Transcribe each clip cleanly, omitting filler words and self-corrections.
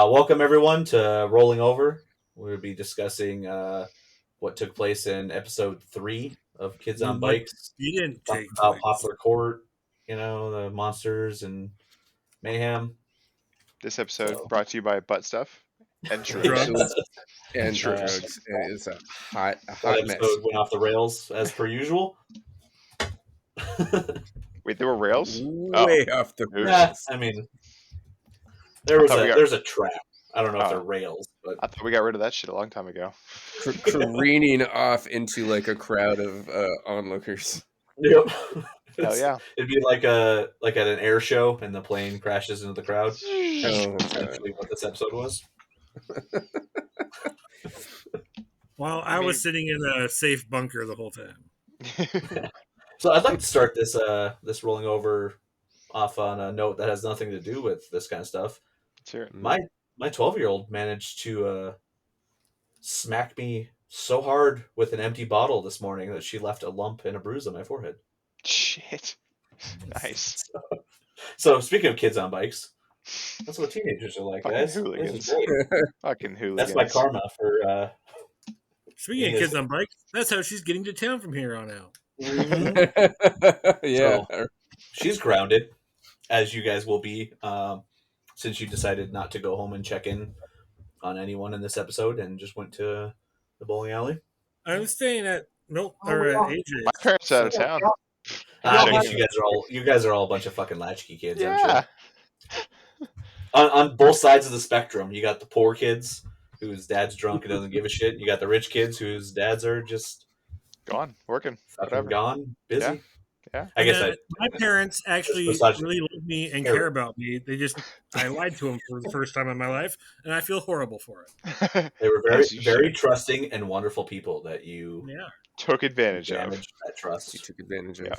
Welcome everyone to Rolling Over. We'll be discussing what took place in episode 3 of Kids on What Bikes. didn't Talking take about place. Poplar Court, the monsters and mayhem. This episode So- brought to you by Butt Stuff and Drugs. Shrooms. and Shrooms. drugs. And it's a hot That mess. episode went off the rails as per usual. Wait, there were rails? Way off the Oops. Yeah, rails. I mean, there's thought a trap. I don't know if Oh. they're rails, but I thought we got rid of that shit a long time ago. Careening off into like a crowd of onlookers. yep. Hell yeah. It'd be like at an air show and the plane crashes into the crowd. Oh, That's God. actually what this episode was. While I was sitting in a safe bunker the whole time. So I'd like to start this rolling over off on a note that has nothing to do with this kind of stuff. Let's hear it. My 12-year-old managed to smack me so hard with an empty bottle this morning that she left a lump and a bruise on my forehead. Shit. Nice. So speaking of kids on bikes, that's what teenagers are like, Fucking guys. hooligans. This is great. Fucking hooligans. That's my karma for. Speaking of kids on bikes, that's how she's getting to town from here on out. Yeah. She's grounded, as you guys will be, since you decided not to go home and check in on anyone in this episode and just went to the bowling alley. I'm staying at My parents are out of town. I guess you guys are all a bunch of fucking latchkey kids, Yeah. aren't you? On both sides of the spectrum, you got the poor kids whose dad's drunk and doesn't give a shit. You got the rich kids whose dads are just Gone. Working. fucking Whatever. gone, busy. Yeah. I guess my parents actually Besides- really love me and care about me. I lied to them for the first time in my life, and I feel horrible for it. they were very As you very should. trusting and wonderful people that you Yeah. Took advantage of. damaged that trust. She took advantage of. Yeah.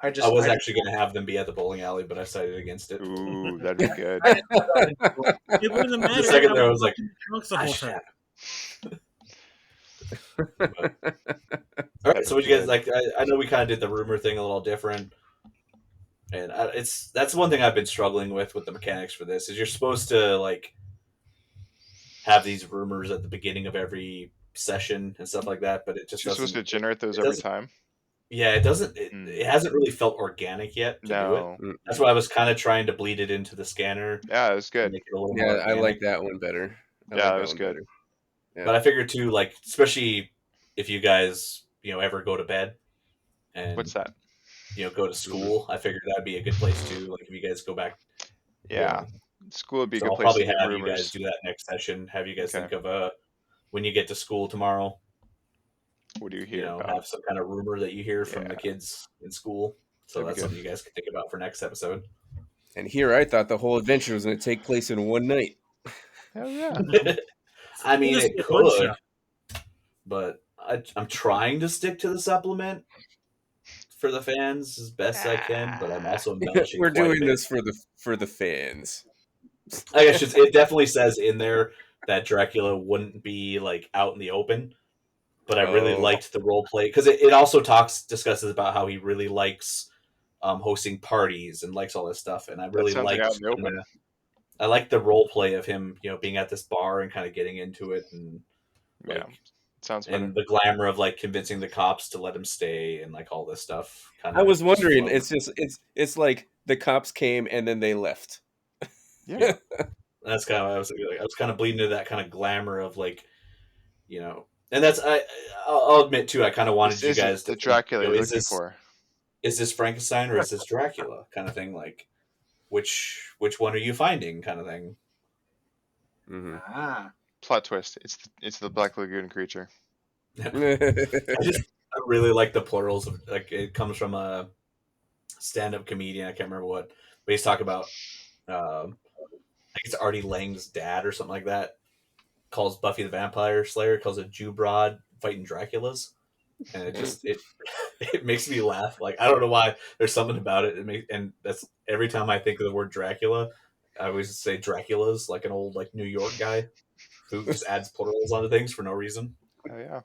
I was actually going to have them be at the bowling alley, but I decided against it. Ooh, that'd be good. It wouldn't matter. The second there, I was like, in trunks the whole time. All right, so what you guys like? I know we kind of did the rumor thing a little different, and that's one thing I've been struggling with the mechanics for this. Is you're supposed to like have these rumors at the beginning of every session and stuff like that, but it just You're doesn't. supposed to generate those every time. Yeah, it doesn't. It hasn't really felt organic yet to do it. No. That's why I was kind of trying to bleed it into the scanner. Yeah, it was to good. make it a little Yeah, more I organic. like that one better. Yeah, it was good. But I figured too, like especially if you guys ever go to bed and What's that? go to school, I figured that'd be a good place too. Like if you guys go back. Yeah. School would be a So good I'll place probably to get have you rumors. guys do that next session. Have you guys Okay. think of when you get to school tomorrow. What do you hear about? Have some kind of rumor that you hear from Yeah. the kids in school. So That'd be that's good. something you guys can think about for next episode. And here I thought the whole adventure was going to take place in one night. Hell yeah. I mean, Just it get one could, shot. but I'm trying to stick to the supplement for the fans as best I can. But I'm also embellishing. We're quite a doing bit. this for the fans. I guess it definitely says in there that Dracula wouldn't be like out in the open. But I really Oh. liked the role play because it also discusses about how he really likes hosting parties and likes all this stuff. And I really sounds like liked out in the open. I like the role play of him, being at this bar and kind of getting into it and like, Yeah. Sounds better. and the glamour of like convincing the cops to let him stay and like all this stuff. I was just wondering, flowed. it's like the cops came and then they left. Yeah. That's kind of I was kind of bleeding into that kind of glamour of like, and that's I'll admit too. I kind of wanted you guys the to Dracula think, you're is looking this for. is this Frankenstein or is this Dracula kind of thing? Like, which one are you finding kind of thing? Mhm. Plot twist. It's the Black Lagoon creature. I really like the plurals of like it comes from a stand-up comedian. I can't remember what, but he's talking about. I think it's Artie Lang's dad or something like that. Calls Buffy the Vampire Slayer calls it Jew broad fighting Draculas, and it just it makes me laugh. Like I don't know why. There's something about it. And that's every time I think of the word Dracula, I always say Draculas, like an old like New York guy who just adds plurals onto things for no reason. Oh yeah.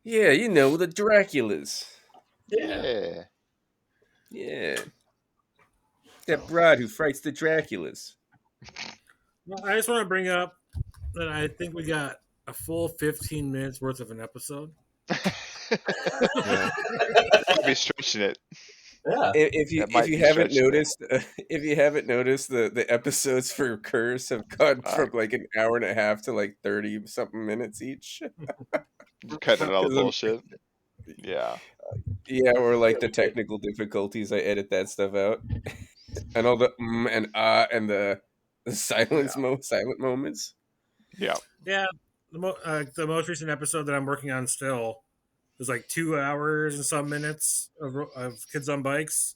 Yeah, the Draculas. Yeah. Yeah. That broad who fights the Draculas. Well, I just want to bring up that I think we got a full 15 minutes worth of an episode. Yeah. I'll be stretching it. Yeah. If you That might if you be haven't stretching it. noticed if you haven't noticed the episodes for Curse have gone from like an hour and a half to like 30 something minutes each. Cutting out all the 'Cause I'm- bullshit. Yeah. Yeah, or like the technical difficulties, I edit that stuff out, and all the and and the silent moments. Yeah. Yeah, the most recent episode that I'm working on still is like 2 hours and some minutes of Kids on Bikes.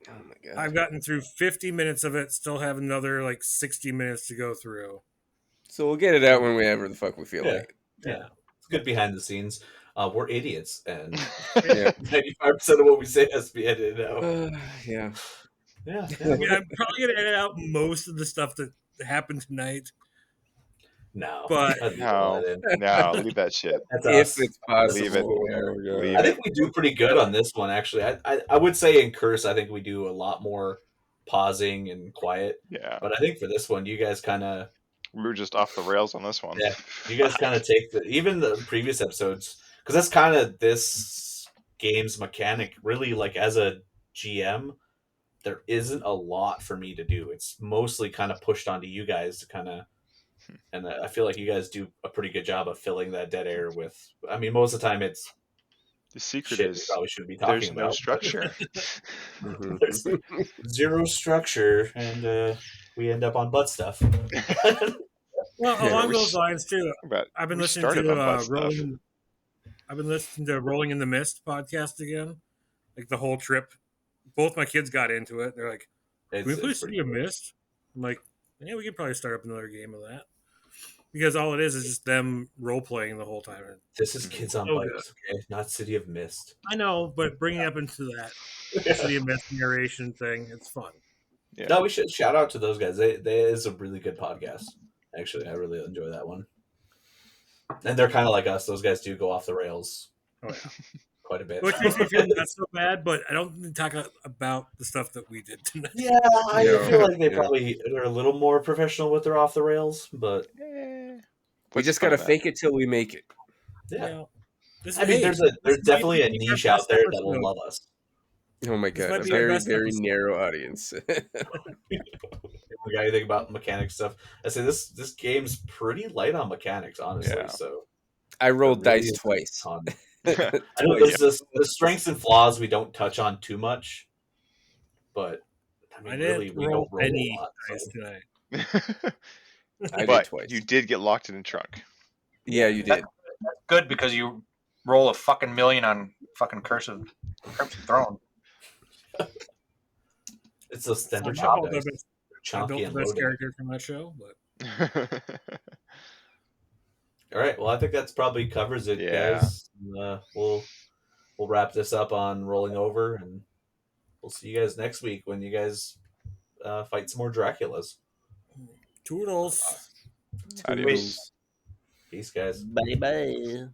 Oh my god! I've gotten through 50 minutes of it, still have another like 60 minutes to go through. So we'll get it out whenever the fuck we feel Yeah. like. Yeah. It's good behind the scenes. We're idiots, and Yeah. 95% of what we say has to be edited out. Yeah. Yeah. I mean, I'm probably gonna edit out most of the stuff that happened tonight. No. But- I'd leave all No, that in. no, leave that shit. That's If us. it's possible. Leave it. Oh my God. Leave I think we do pretty good on this one, actually. I would say in Curse, I think we do a lot more pausing and quiet. Yeah. But I think for this one, you guys kind of We were just off the rails on this one. Yeah. You guys kind of take even the previous episodes, because that's kind of this game's mechanic. Really, like as a GM, there isn't a lot for me to do. It's mostly kind of pushed onto you guys to kind of, and I feel like you guys do a pretty good job of filling that dead air with. I mean, most of the time it's The secret shit we is probably shouldn't be talking there's about. no structure. Mhm. There's zero structure, and we end up on butt stuff. Well, Yeah, along we those s- lines too, But I've been we listening started to on butt stuff. Rolling. I've been listening to Rolling in the Mist podcast again, like the whole trip. Both my kids got into it. They're like, "Can we play It's City of Mist?" I'm like, "Yeah, we could probably start up another game of that." Because all it is just them role playing the whole time. This is Kids on Oh, Bikes, okay? Not City of Mist. I know, but bringing up into that City of Mist narration thing, it's fun. Yeah. No, we should shout out to those guys. They is a really good podcast. Actually, I really enjoy that one. And they're kind of like us. Those guys do go off the rails Oh yeah, quite a bit. which makes me feel not so bad. But I don't need to talk about the stuff that we did tonight. Yeah, I Yeah. feel like they Yeah. probably are a little more professional with their off the rails, but Eh, We what's just fun gotta in fake it till we make it. yeah. You know, I mean, there's definitely a niche out there that will love us. Oh my This god, might a be our very best very episode. narrow audience. We got anything about mechanic stuff? I say this game's pretty light on mechanics, honestly. Yeah. So I rolled there really dice isn't a twice. ton. that. I know there's the strengths and flaws we don't touch on too much, but I mean, I really, didn't we roll don't roll any a lot. dice So. tonight. I did But twice. you did get locked in a trunk. Yeah, you did. That's good because you roll a fucking million on fucking Crimson Throne. It's those tender I chop built dice. the They're best, I chunky built and the best loaded. character from that show, but All right, well, I think that's probably covers it, Yeah. guys. We'll wrap this up on Rolling Over, and we'll see you guys next week when you guys fight some more Draculas. toodles. Adios. Peace, guys. Bye bye.